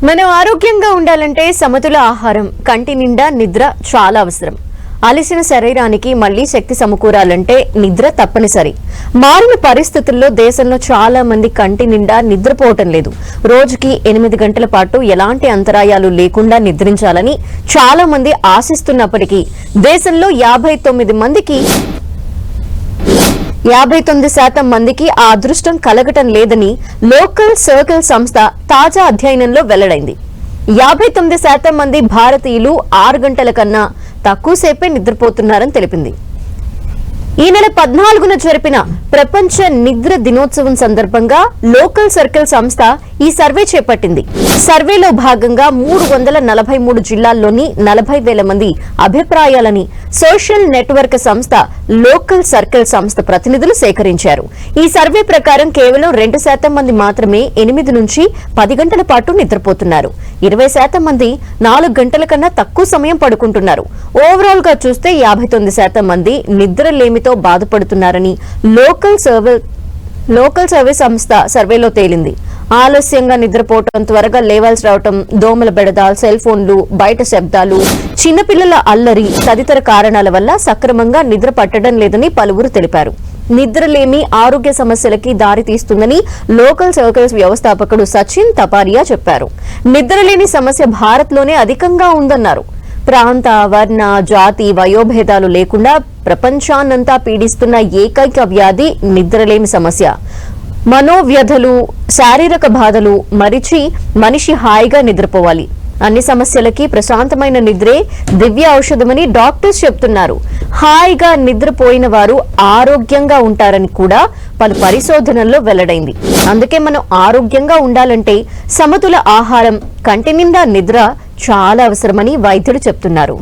మనం ఆరోగ్యంగా ఉండాలంటే సమతుల ఆహారం, కంటి నిండా నిద్ర చాలా అవసరం. అలసిన శరీరానికి మళ్లీ శక్తి సమకూరాలంటే నిద్ర తప్పనిసరి. మారిన పరిస్థితుల్లో దేశంలో చాలా మంది కంటి నిండా నిద్రపోవటం లేదు. రోజుకి 8 గంటల పాటు ఎలాంటి అంతరాయాలు లేకుండా నిద్రించాలని చాలా మంది ఆశిస్తున్నప్పటికీ దేశంలో 59% మందికి ఆ అదృష్టం కలగటం లేదని లోకల్ సర్కిల్ సంస్థ తాజా అధ్యయనంలో వెల్లడైంది. 59% మంది భారతీయులు 6 గంటల కన్నా తక్కువసేపే నిద్రపోతున్నారని తెలిపింది. ఈ నెల 14న జరిపిన ప్రపంచ నిద్ర దినోత్సవం సందర్భంగా లోకల్ సర్కిల్ సంస్థ ఈ సర్వే చేపట్టింది. సర్వేలో భాగంగా 343 జిల్లాల్లోని 40,000 మంది అభిప్రాయాలని సోషల్ నెట్వర్క్ సంస్థ లోకల్ సర్కిల్ సంస్థ ప్రతినిధులు సేకరించారు. ఈ సర్వే ప్రకారం కేవలం 2% మంది మాత్రమే 8 నుంచి 10 గంటల పాటు నిద్రపోతున్నారు. 20% మంది 4 గంటల కన్నా తక్కువ సమయం పడుకుంటున్నారు. ఓవరాల్ గా చూస్తే 59% మంది నిద్రలేమితో బాధపడుతున్నారని లోకల్ సర్వే సంస్థ సర్వేలో తేలింది. ఆలస్యంగా నిద్రపోవటం, త్వరగా లేవాల్సి రావటం, దోమల బెడద, సెల్ ఫోన్లు, బయట శబ్దాలు, చిన్నపిల్లల అల్లరి తదితర కారణాల వల్ల సక్రమంగా నిద్ర పట్టడం లేదని పలువురు తెలిపారు. నిద్రలేమి ఆరోగ్య సమస్యలకి దారితీస్తుందని లోకల్ సర్కిల్స్ వ్యవస్థాపకుడు సచిన్ తపారియా చెప్పారు. నిద్రలేని సమస్య భారత్లోనే అధికంగా ఉందన్నారు. ప్రాంత, వర్ణ, జాతి, వయోభేదాలు లేకుండా ప్రపంచాన్నంతా పీడిస్తున్న ఏకైక వ్యాధి నిద్రలేమి సమస్య. మనోవ్యధలు, శారీరక బాధలు మరిచి మనిషి హాయిగా నిద్రపోవాలి. అన్ని సమస్యలకి ప్రశాంతమైన నిద్రే దివ్య ఔషధమని డాక్టర్స్ చెప్తున్నారు. హాయిగా నిద్రపోయిన వారు ఆరోగ్యంగా ఉంటారని కూడా పలు పరిశోధనల్లో వెల్లడైంది. అందుకే మనం ఆరోగ్యంగా ఉండాలంటే సమతుల ఆహారం, కంటి నిండా నిద్ర చాలా అవసరమని వైద్యులు చెప్తున్నారు.